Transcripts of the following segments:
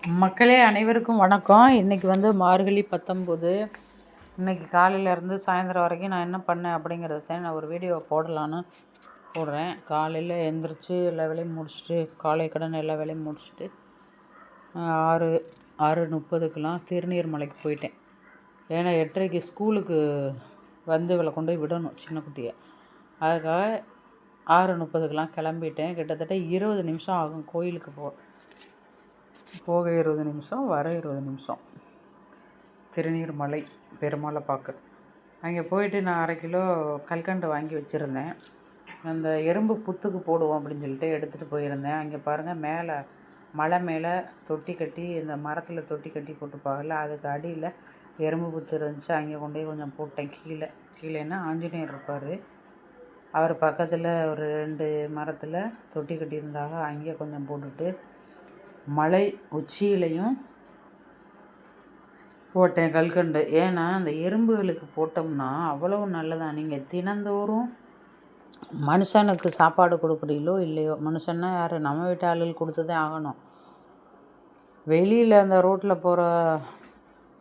மக்களே அனைவருக்கும் வணக்கம். இன்றைக்கி மார்கழி 19. இன்றைக்கி காலையிலேருந்து சாயந்தரம் வரைக்கும் நான் என்ன பண்ணேன் அப்படிங்கிறத நான் ஒரு வீடியோ போடுறேன். காலையில் எழுந்திரிச்சு எல்லா வேலையும் முடிச்சுட்டு, காலை கடன் எல்லா வேலையும் முடிச்சுட்டு 6:30க்கெலாம் திருநீர்மலைக்கு போயிட்டேன். ஏன்னா 8:30க்கு ஸ்கூலுக்கு இவளை கொண்டு போய் விடணும், சின்ன குட்டியை. அதுக்காக 6:30க்கெலாம் கிளம்பிட்டேன். கிட்டத்தட்ட 20 நிமிஷம் ஆகும் கோயிலுக்கு போக 20 நிமிஷம், வர 20 நிமிஷம். திருநீர்மலை பெருமாளை பார்க்க அங்கே போயிட்டு நான் 1/2 கிலோ கல்கண்டு வாங்கி வச்சுருந்தேன். அந்த எறும்பு புத்துக்கு போடுவோம் அப்படின்னு சொல்லிட்டு எடுத்துகிட்டு போயிருந்தேன். அங்கே பாருங்கள், மலை மேலே தொட்டி கட்டி, இந்த மரத்தில் தொட்டி கட்டி போட்டுப்பாங்கல்ல, அதுக்கு அடியில் எறும்பு புத்து இருந்துச்சு. அங்கே கொண்டு போய் கொஞ்சம் போட்டேன். கீழேன்னா ஆஞ்சநேயர் இருப்பார், அவர் பக்கத்தில் ஒரு 2 மரத்தில் தொட்டி கட்டியிருந்தாங்க. அங்கே கொஞ்சம் போட்டுட்டு மலை உச்சியிலையும் போட்டேன் கல்கண்டு. ஏன்னா அந்த எறும்புகளுக்கு போட்டோம்னா அவ்வளவு நல்லதான். நீங்கள் தினந்தோறும் மனுஷனுக்கு சாப்பாடு கொடுக்குறீங்களோ இல்லையோ, மனுஷன்னா யார், நம்ம வீட்டு ஆளுகள் கொடுத்து தான் ஆகணும். வெளியில் அந்த ரோட்டில்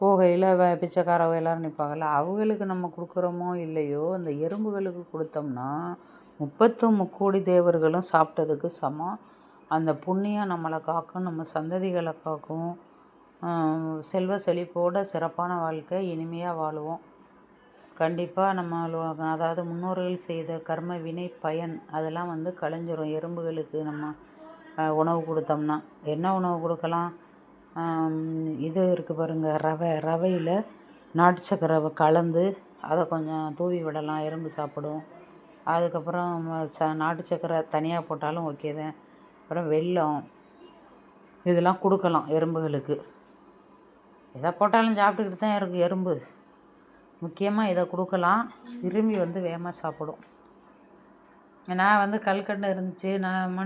போகையில் பிச்சைக்காரவங்க எல்லோரும் நிற்பாங்கள்ல, அவங்களுக்கு நம்ம கொடுக்குறோமோ இல்லையோ, அந்த எறும்புகளுக்கு கொடுத்தோம்னா 33 தேவர்களும் சாப்பிட்டதுக்கு சமம். அந்த புண்ணியம் நம்மளை காக்கும், நம்ம சந்ததிகளை காக்கும். செல்வ செழிப்போட சிறப்பான வாழ்க்கை, இனிமையாக வாழுவோம். கண்டிப்பாக அதாவது முன்னோர்கள் செய்த கர்ம வினை பயன் அதெல்லாம் கலைஞ்சிரும். எறும்புகளுக்கு நம்ம உணவு கொடுத்தோம்னா என்ன உணவு கொடுக்கலாம்? இது இருக்குது பாருங்கள், ரவையில் நாட்டு சக்கரை கலந்து அதை கொஞ்சம் தூவி விடலாம், எறும்பு சாப்பிடும். அதுக்கப்புறம் நாட்டு சக்கரை தனியாக போட்டாலும் ஓகே தான். அப்புறம் வெல்லம் இதெல்லாம் கொடுக்கலாம் எறும்புகளுக்கு. எதை போட்டாலும் சாப்பிட்டுக்கிட்டு தான் இருக்குது எறும்பு. முக்கியமாக இதை கொடுக்கலாம், விரும்பி வேகமாக சாப்பிடும். நான் கல்கண்டு இருந்துச்சு, நான்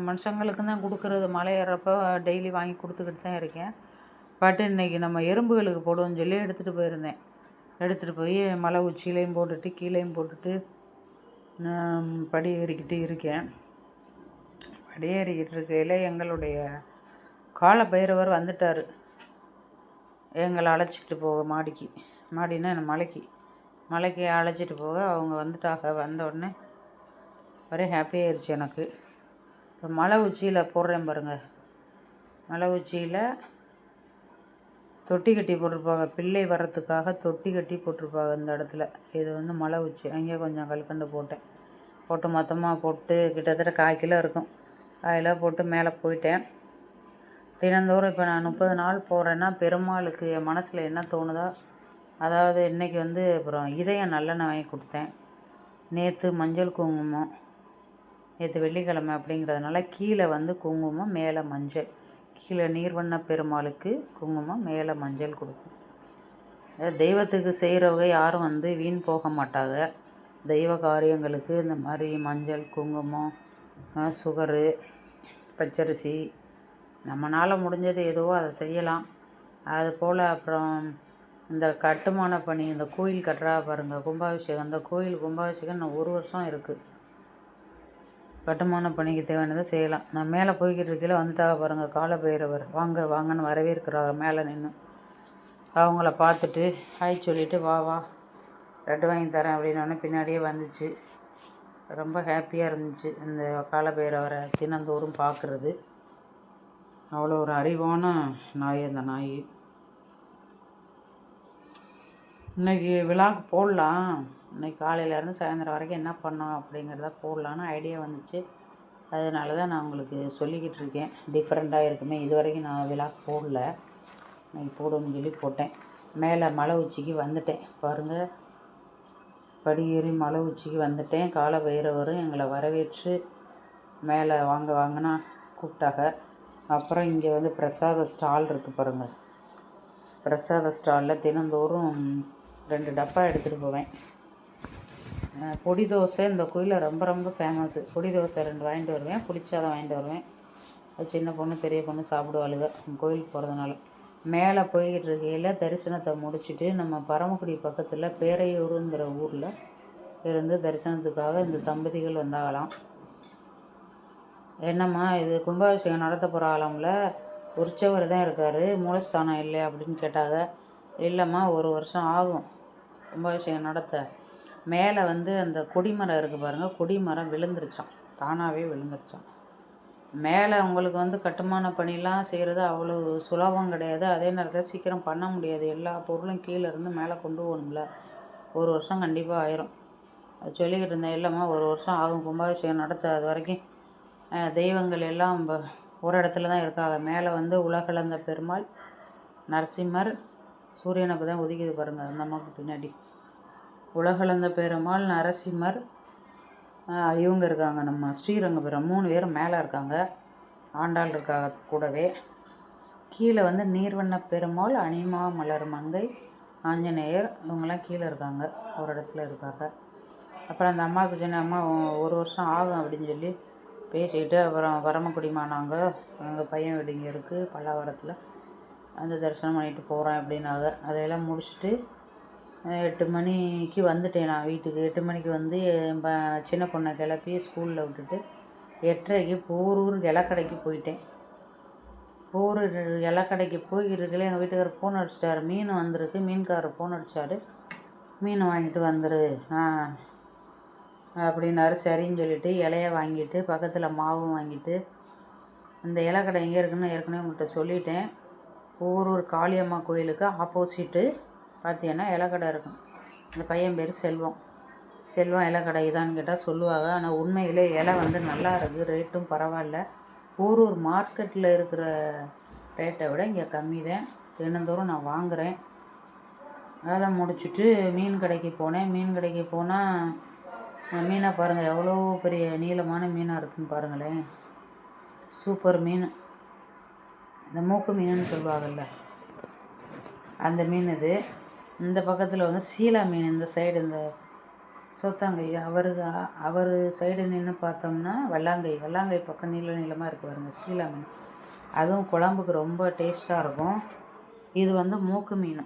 மனுஷங்களுக்கு தான் கொடுக்குறது. மலை ஏறப்போ டெய்லி வாங்கி கொடுத்துக்கிட்டு தான் இருக்கேன். பட் இன்றைக்கி நம்ம எறும்புகளுக்கு போடுவோம்னு சொல்லி எடுத்துகிட்டு போயிருந்தேன். எடுத்துகிட்டு போய் மலை உச்சியிலையும் போட்டுட்டு கீழேயும் போட்டுட்டு படி ஏறிக்கிட்டு இருக்கேன். படியேறிக்கிட்டு இருக்கையில் எங்களுடைய கால பைரவர் வந்துட்டார் எங்களை அழைச்சிட்டு போக. மாடினா என்ன, மலைக்கு அழைச்சிட்டு போக அவங்க வந்துட்டாங்க. வந்தோடனே ஒரே ஹாப்பியாகிடுச்சு எனக்கு. இப்போ மலை உச்சியில் போடுறேன் பாருங்கள், மலை உச்சியில் தொட்டி கட்டி போட்டிருப்பாங்க, பிள்ளை வர்றதுக்காக தொட்டி கட்டி போட்டிருப்பாங்க இந்த இடத்துல. இது மலை உச்சி. அங்கே கொஞ்சம் கல்கண்டு போட்டு மொத்தமாக போட்டு கிட்டத்தட்ட 1/4 கிலோ இருக்கும். 1/4 கிலோ போட்டு மேலே போயிட்டேன். தினந்தோறும் இப்போ நான் 30 நாள் போகிறேன்னா பெருமாளுக்கு என் மனசில் என்ன தோணுதோ, அதாவது இன்றைக்கி அப்புறம் இதயம் நல்லெண்ணெய் வாங்கி கொடுத்தேன். நேற்று மஞ்சள் குங்குமம், நேற்று வெள்ளிக்கிழமை அப்படிங்கிறதுனால கீழே குங்குமம், மேலே மஞ்சள். கீழே நீர்வண்ண பெருமாளுக்கு குங்குமம், மேலே மஞ்சள் கொடுக்கும். தெய்வத்துக்கு செய்கிறவங்க யாரும் வீண் போக மாட்டாங்க. தெய்வ காரியங்களுக்கு இந்த மாதிரி மஞ்சள், குங்குமம், சுகரு, பச்சரிசி, நம்மளால் முடிஞ்சது எதுவோ அதை செய்யலாம். அதுபோல் அப்புறம் இந்த கட்டுமான பணி, இந்த கோயில் கட்டுறா பாருங்கள், கும்பாபிஷேகம். இந்த கோயில் கும்பாபிஷேகம் இன்னும் 1 வருஷம் இருக்குது. கட்டுமான பணிக்கு தேவையானதை செய்யலாம். நான் மேலே போய்கிட்டு இருக்கையில் வந்துட்டாக பாருங்கள் கால பைரவர். வாங்கன்னு வரவேற்கிறாங்க மேலே நின்று. அவங்கள பார்த்துட்டு ஹாய் சொல்லிவிட்டு வா லட்டு வாங்கி தரேன் அப்படின்னோடனே பின்னாடியே வந்துச்சு. ரொம்ப ஹாப்பியாக இருந்துச்சு இந்த கால பைரவரை தினந்தோறும் பார்க்குறது. அவ்வளோ ஒரு அறிவான நாய் அந்த நாய். இன்றைக்கி விழாக்கு போடலாம், இன்றைக்கி காலையிலேருந்து சாயந்தரம் வரைக்கும் என்ன பண்ணோம் அப்படிங்கிறத போடலான்னு ஐடியா வந்துச்சு. அதனால தான் நான் உங்களுக்கு சொல்லிக்கிட்டு இருக்கேன். டிஃப்ரெண்ட்டாக இருக்குமே, இது வரைக்கும் நான் விழாக்கு போடல, இன்றைக்கி போடணும்னு சொல்லி போட்டேன். மேலே மலை உச்சிக்கு வந்துட்டேன் பாருங்கள், படியேறி மலை உச்சிக்கு வந்துட்டேன். கால பைரவரும் எங்களை வரவேற்று மேலே வாங்கன்னா கூப்பிட்டாங்க. அப்புறம் இங்கே பிரசாத ஸ்டால் இருக்குது பாருங்கள். பிரசாத ஸ்டாலில் தினந்தோறும் 2 டப்பா எடுத்துகிட்டு போவேன். பொடி தோசை இந்த கோயிலில் ரொம்ப ரொம்ப ஃபேமஸ்ஸு. பொடி தோசை 2 வாங்கிட்டு வருவேன், புளிச்சாதம் வாங்கிட்டு வருவேன். அது சின்ன பொண்ணு பெரிய பொண்ணு சாப்பிடுவாளுங்க கோயிலுக்கு போகிறதுனால. மேலே போய்கிட்டு இருக்கையில் தரிசனத்தை முடிச்சுட்டு நம்ம பரமக்குடி பக்கத்தில் பேரையூருங்கிற ஊரில் இருந்து தரிசனத்துக்காக இந்த தம்பதிகள் வந்தாகலாம். என்னம்மா இது கும்பாபிஷேகம் நடத்த போகிற ஆலமில் உற்சவர் தான் இருக்கார், மூலஸ்தானம் இல்லை அப்படின்னு கேட்டாங்க. இல்லைம்மா 1 வருஷம் ஆகும் கும்பாபிஷேகம் நடத்த. மேலே வந்து அந்த கொடிமரம் இருக்குது பாருங்கள், கொடிமரம் விழுந்துருச்சான், தானாகவே விழுந்துருச்சான். மேலே உங்களுக்கு வந்து கட்டுமான பணிலாம் செய்கிறது அவ்வளோ சுலபம் கிடையாது. அதே நேரத்தில் சீக்கிரம் பண்ண முடியாது. எல்லா பொருளும் கீழே இருந்து மேலே கொண்டு போகணும்ல. 1 வருஷம் கண்டிப்பாக ஆயிரும். அது சொல்லிக்கிட்டு இருந்தேன். இல்லைம்மா 1 வருஷம் ஆகும் கும்பாபிஷேகம் நடத்த. அது வரைக்கும் தெய்வங்கள் எல்லாம் ஒரு இடத்துல தான் இருக்காங்க. மேலே வந்து உலகளந்த பெருமாள், நரசிம்மர், சூரியனை இப்போ தான் உதிக்குது பாருங்கள் அந்த அம்மாவுக்கு பின்னாடி. உலகளந்த பெருமாள், நரசிம்மர், இவங்க இருக்காங்க, நம்ம ஸ்ரீரங்கபுரம் 3 பேரும் மேலே இருக்காங்க. ஆண்டாள் இருக்காங்க கூடவே. கீழே வந்து நீர்வண்ண பெருமாள், அனிமா மலர் மங்கை, ஆஞ்சநேயர், இவங்கெல்லாம் கீழே இருக்காங்க, ஒரு இடத்துல இருக்காங்க. அப்புறம் அந்த அம்மாவுக்கு சொன்ன, அம்மா 1 வருஷம் ஆகும் அப்படின்னு சொல்லி பேசிக்கிட்டு, அப்புறம் பரமக்குடிமானாங்க, எங்கள் பையன் வீடு இங்கே இருக்குது பல்லாவரத்தில், அந்த தரிசனம் பண்ணிட்டு போகிறேன் அப்படின்னாங்க. அதையெல்லாம் முடிச்சுட்டு 8 மணிக்கு வந்துட்டேன் நான் வீட்டுக்கு. 8 மணிக்கு வந்து என் சின்ன பொண்ணை கிளப்பி ஸ்கூலில் விட்டுட்டு 8:30க்கு போரூர் இலக்கடைக்கு போயிட்டேன். போரூர் இலக்கடைக்கு போய் இருக்கல எங்கள் வீட்டுக்காரர் ஃபோன் அடிச்சிட்டாரு. மீன் வந்திருக்கு, மீன்காரர் ஃபோன் அடித்தார், மீன் வாங்கிட்டு வந்துரு அப்படின்னாரு. சரின்னு சொல்லிவிட்டு இலைய வாங்கிட்டு பக்கத்தில் மாவும் வாங்கிட்டு, இந்த இலக்கடை எங்கே இருக்குன்னு ஏற்கனவே உங்கள்கிட்ட சொல்லிட்டேன். போரூர் காளியம்மா கோயிலுக்கு ஆப்போசிட்டு பார்த்தீங்கன்னா இலக்கடை இருக்கும். இந்த பையன் பேர் செல்வம். செல்வம் இலக்கடை இதான்னு கேட்டால் சொல்லுவாங்க. ஆனால் உண்மையிலே இலை வந்து நல்லா இருக்குது, ரேட்டும் பரவாயில்ல. போரூர் மார்க்கெட்டில் இருக்கிற ரேட்டை விட இங்கே கம்மி தான். தினந்தோறும் நான் வாங்குகிறேன். அதை முடிச்சுட்டு மீன் கடைக்கு போனேன். மீன் கடைக்கு போனால் மீனை பாருங்கள், எவ்வளோ பெரிய நீளமான மீனாக இருக்குதுன்னு பாருங்களேன். சூப்பர் மீன். இந்த மூக்கு மீனுன்னு சொல்லுவாங்கள்ல, அந்த மீன் இது. இந்த பக்கத்தில் வந்து சீலா மீன், இந்த சைடு இந்த சோத்தாங்கை அவர் சைடு நின்று பார்த்தோம்னா வெள்ளாங்கை பக்கம் நீளமாக இருக்குது பாருங்கள், சீலா மீன். அதுவும் குழம்புக்கு ரொம்ப டேஸ்ட்டாக இருக்கும். இது வந்து மூக்கு மீன்.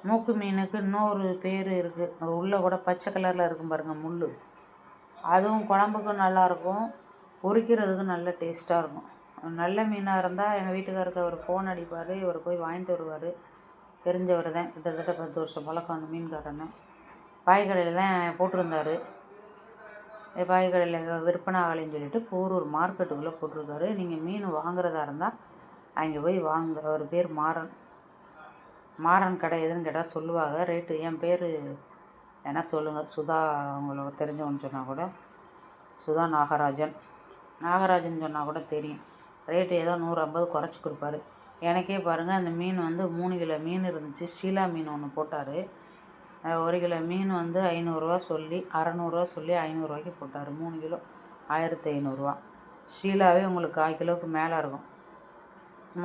மூக்கு மீனுக்கு இன்னொரு பேர் இருக்குது, உள்ளே கூட பச்சை கலரில் இருக்கும் பாருங்கள் முள். அதுவும் குழம்புக்கும் நல்லாயிருக்கும், பொரிக்கிறதுக்கு நல்ல டேஸ்ட்டாக இருக்கும். நல்ல மீனாக இருந்தால் எங்கள் வீட்டுக்காருக்கு அவர் ஃபோன் அடிப்பார், இவர் போய் வாங்கிட்டு வருவார். தெரிஞ்சவர் தான், கிட்டத்தட்ட 10 வருஷம் பழக்கம் அந்த மீன்காரனை. பாய்கடையில் தான் போட்டிருந்தார். பாய்கடையில் விற்பனை ஆகலைன்னு சொல்லிட்டு போரூர் மார்க்கெட்டுக்குள்ளே போட்டிருக்காரு. நீங்கள் மீன் வாங்குறதா இருந்தால் அங்கே போய் வாங்க. அவர் பேர் மாறன் கடை எதுன்னு கேட்டால் சொல்லுவாங்க ரேட்டு. என் பேர் என்ன சொல்லுங்கள், சுதா, அவங்களுக்கு தெரிஞ்சவன்னு சொன்னால் கூட சுதா நாகராஜன் சொன்னால் கூட தெரியும். ரேட்டு ஏதோ 150 குறைச்சி கொடுப்பாரு. எனக்கே பாருங்கள், அந்த மீன் வந்து 3 கிலோ மீன் இருந்துச்சு. ஷீலா மீன் ஒன்று போட்டார். 1 கிலோ மீன் வந்து 500 சொல்லி 600 சொல்லி 500 போட்டார். 3 கிலோ 1500. ஷீலாவே உங்களுக்கு 1/4 கிலோவுக்கு மேலே இருக்கும்.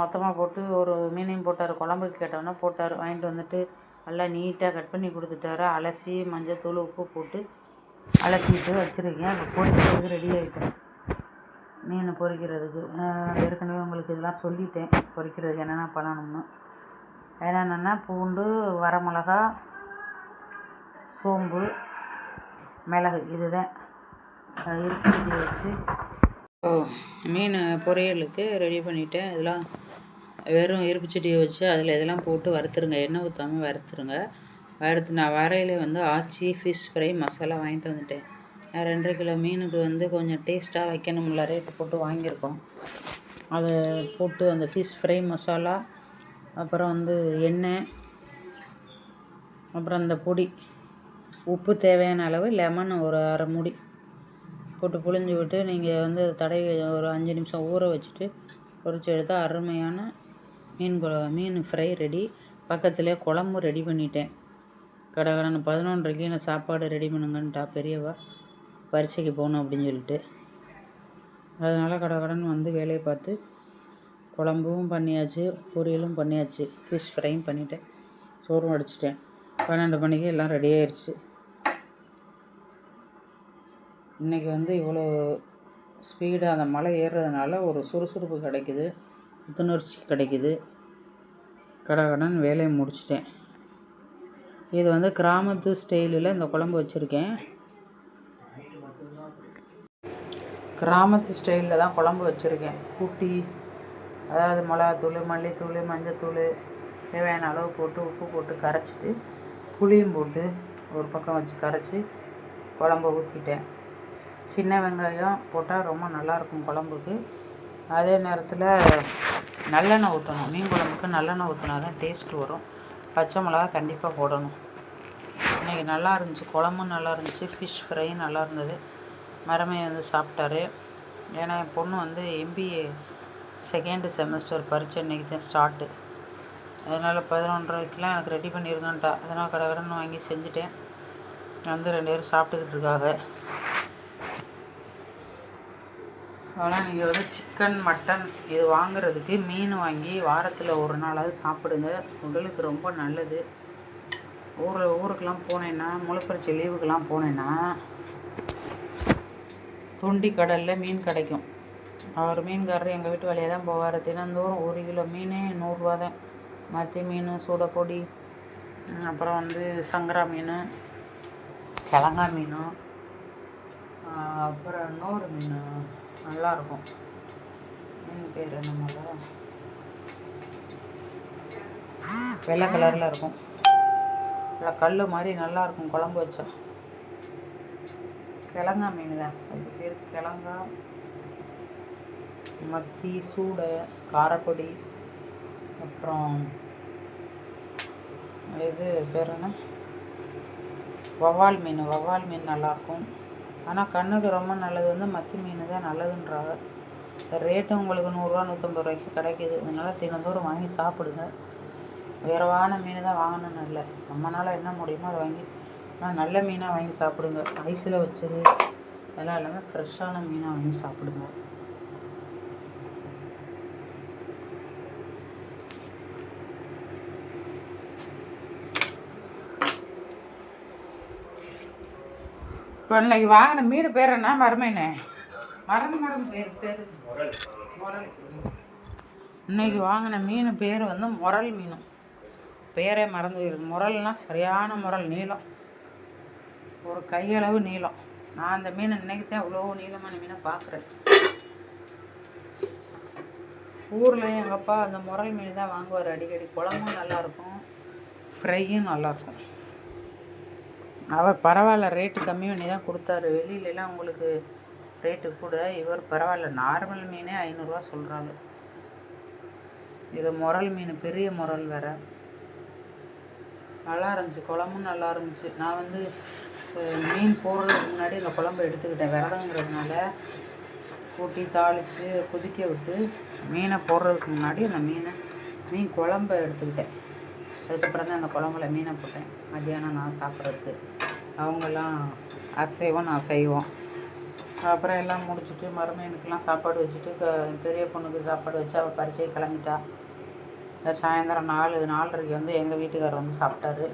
மொத்தமாக போட்டு ஒரு மீனையும் போட்டார். குழம்புக்கு கேட்டோன்னா போட்டார். வாங்கிட்டு வந்துட்டு நல்லா நீட்டாக கட் பண்ணி கொடுத்துட்டாரு. அலசி மஞ்சத்தூள் உப்பு போட்டு அலசிட்டு வச்சுருக்கேன். இப்போ பொரிக்கிறதுக்கு ரெடி ஆகிட்டேன். மீன் பொரிக்கிறதுக்கு ஏற்கனவே உங்களுக்கு இதெல்லாம் சொல்லிட்டேன், பொரிக்கிறதுக்கு என்னென்ன பண்ணணும்னு. என்னென்னா பூண்டு, வரமிளகா, சோம்பு, மிளகு, இதுதான் இறுக்கி வச்சு மீன் பொரியலுக்கு ரெடி பண்ணிவிட்டேன். இதெல்லாம் வெறும் இருப்பு சட்டியை வச்சு அதில் இதெல்லாம் போட்டு வறுத்துருங்க, எண்ணெய் ஊற்றாமல் வறுத்துருங்க. நான் வரையிலே வந்து ஆச்சி ஃபிஷ் ஃப்ரை மசாலா வாங்கிட்டு வந்துட்டேன். 2 கிலோ மீனுக்கு வந்து கொஞ்சம் டேஸ்ட்டாக வைக்கணும்ல, ரேட்டு போட்டு வாங்கியிருக்கோம். அதை போட்டு அந்த ஃபிஷ் ஃப்ரை மசாலா, அப்புறம் வந்து எண்ணெய், அப்புறம் அந்த பொடி, உப்பு தேவையான அளவு, லெமன் ஒரு 1/2 மூடி போட்டு புழிஞ்சு விட்டு நீங்கள் வந்து தடவி ஒரு 5 நிமிஷம் ஊற வச்சுட்டு பொரிச்சு எடுத்தால் அருமையான மீன் ஃப்ரை ரெடி. பக்கத்துலேயே குழம்பு ரெடி பண்ணிட்டேன். கடகடன்னு 11:30க்கு நான் சாப்பாடு ரெடி பண்ணுங்கன்ட்டா பெரியவா, பரீட்சைக்கு போகணும் அப்படின்னு சொல்லிட்டு. அதனால் கடகடன்னு வந்து வேலையை பார்த்து குழம்பும் பண்ணியாச்சு, பொரியலும் பண்ணியாச்சு, ஃபிஷ் ஃப்ரையும் பண்ணிட்டேன், சோறும் அடிச்சிட்டேன். 12 மணிக்கு எல்லாம் ரெடி ஆயிடுச்சு. இன்றைக்கி வந்து இவ்வளோ ஸ்பீடாக அந்த மலை ஏறுறதுனால ஒரு சுறுசுறுப்பு கிடைக்குது, புத்துணர்ச்சி கிடைக்குது. கடகடன் வேலையை முடிச்சிட்டேன். இது வந்து கிராமத்து ஸ்டைலில் இந்த குழம்பு வச்சுருக்கேன். கிராமத்து ஸ்டைலில் தான் குழம்பு வச்சுருக்கேன். கூட்டி அதாவது மிளகாத்தூள், மல்லித்தூள், மஞ்சத்தூள் தேவையான அளவு போட்டு உப்பு போட்டு கரைச்சிட்டு புளியும் போட்டு ஒரு பக்கம் வச்சு கரைச்சி குழம்ப ஊற்றிட்டேன். சின்ன வெங்காயம் போட்டால் ரொம்ப நல்லாயிருக்கும் குழம்புக்கு. அதே நேரத்தில் நல்லெண்ணெய் ஊற்றணும். மீன் குழம்புக்கு நல்லெண்ணெய் ஊற்றினா தான் டேஸ்ட்டு வரும். பச்சை மிளகா கண்டிப்பாக போடணும். இன்றைக்கி நல்லா இருந்துச்சு, குழம்பும் நல்லா இருந்துச்சு, ஃபிஷ் ஃப்ரையும் நல்லா இருந்தது. மருமையை வந்து சாப்பிட்டாரு. ஏன்னா என் பொண்ணு வந்து MBA செகண்டு செமஸ்டர் பரீட்சை இன்றைக்கி தான் ஸ்டார்ட்டு. அதனால் 11:30க்கெலாம் எனக்கு ரெடி பண்ணியிருங்கன்ட்டா. அதனால் கடகடன்னு வாங்கி செஞ்சுட்டேன். வந்து 2 பேரும் சாப்பிட்டுக்கிட்டு இருக்காங்க. ஆனால் நீங்கள் வந்து சிக்கன், மட்டன் இது வாங்குறதுக்கு மீன் வாங்கி வாரத்தில் ஒரு நாளாவது சாப்பிடுங்க. உடலுக்கு ரொம்ப நல்லது. ஊருக்கெலாம் போனேன்னா, முளைப்பரிச்சி லீவுக்கெலாம் போனேன்னா தொண்டி கடலில் மீன் கிடைக்கும். அவர் மீன்காரர் எங்கள் வீட்டு வழியாக தான் போவார். தினந்தோறும் 1 கிலோ மீன் 100 ரூபா தான். மத்தி மீன், சூடைப்பொடி, அப்புறம் வந்து சங்கரா மீன், கிழங்கா மீன், அப்புறம் இன்னொரு மீன் நல்லாயிருக்கும். மீன் பேர் என்னமோ வெள்ளை கலரில் இருக்கும். இல்லை கல் மாதிரி நல்லாயிருக்கும் குழம்பு வச்சா. கிழங்கா மீன் தான் அதுக்கு பேர். கிழங்கா, மத்தி, சூடை, காரப்பொடி, அப்புறம் இது பேர் என்ன, வவ்வால் மீன். வவ்வால் மீன் நல்லாயிருக்கும். ஆனால் கண்ணுக்கு ரொம்ப நல்லது வந்து மத்தி மீன் தான் நல்லதுன்றாங்க. ரேட்டு உங்களுக்கு 100 ரூபா 150 ரூபாய்க்கு கிடைக்கிது. அதனால் தினந்தோறும் வாங்கி சாப்பிடுங்க. உயரமான மீன் தான் வாங்கணும்னு இல்லை, நம்மளால் என்ன முடியுமோ அதை வாங்கி. ஆனால் நல்ல மீனாக வாங்கி சாப்பிடுங்க. ஐஸில் வச்சது அதெல்லாம் இல்லாமல் ஃப்ரெஷ்ஷான மீனாக வாங்கி சாப்பிடுங்க. இப்போ இன்னைக்கு வாங்கின மீன் பேர் என்ன? மரமீனே மரம் பேர் முரல். இன்னைக்கு வாங்கின மீன் பேர் வந்து முரல் மீன். பேரே மறந்து போயிருக்கு. முரல்னால் சரியான முரல், நீளம் ஒரு கையளவு நீளம். நான் அந்த மீன் இன்னைக்கு தான் இவ்வளோ நீளமான மீனை பார்க்குறேன். ஊரில் எங்கள் அப்பா அந்த முரல் மீன் தான் வாங்குவார் அடிக்கடி. குழம்பும் நல்லாயிருக்கும், ஃப்ரையும் நல்லாயிருக்கும். அவர் பரவாயில்ல, ரேட்டு கம்மி பண்ணி தான் கொடுத்தாரு. வெளியிலலாம் உங்களுக்கு ரேட்டு கூட, இவர் பரவாயில்ல. நார்மல் மீனே 500 ரூபா சொல்கிறாங்க. இது முரல் மீன், பெரிய முரல் வேறு. நல்லா இருந்துச்சு, குழம்பும் நல்லா இருந்துச்சு. நான் வந்து மீன் போடுறதுக்கு முன்னாடி இந்த குழம்பு எடுத்துக்கிட்டேன். விரதங்கிறதுனால கூட்டி தாளித்து கொதிக்க விட்டு மீனை போடுறதுக்கு முன்னாடி அந்த மீன் குழம்பை எடுத்துக்கிட்டேன். அதுக்கப்புறம் தான் அந்த குழம்புல மீனை போட்டேன் மத்தியானம் நான் சாப்பிட்றதுக்கு. அவங்கெல்லாம் அசைவம், நான் செய்வோம். அப்புறம் எல்லாம் முடிச்சுட்டு மருமகனுக்கெல்லாம் சாப்பாடு வச்சுட்டு பெரிய பொண்ணுக்கு சாப்பாடு வச்சு அவள் பரீட்சையை கிளம்பிட்டா. சாயந்தரம் 4:30க்கு வந்து எங்கள் வீட்டுக்காரர் வந்து சாப்பிட்டாரு.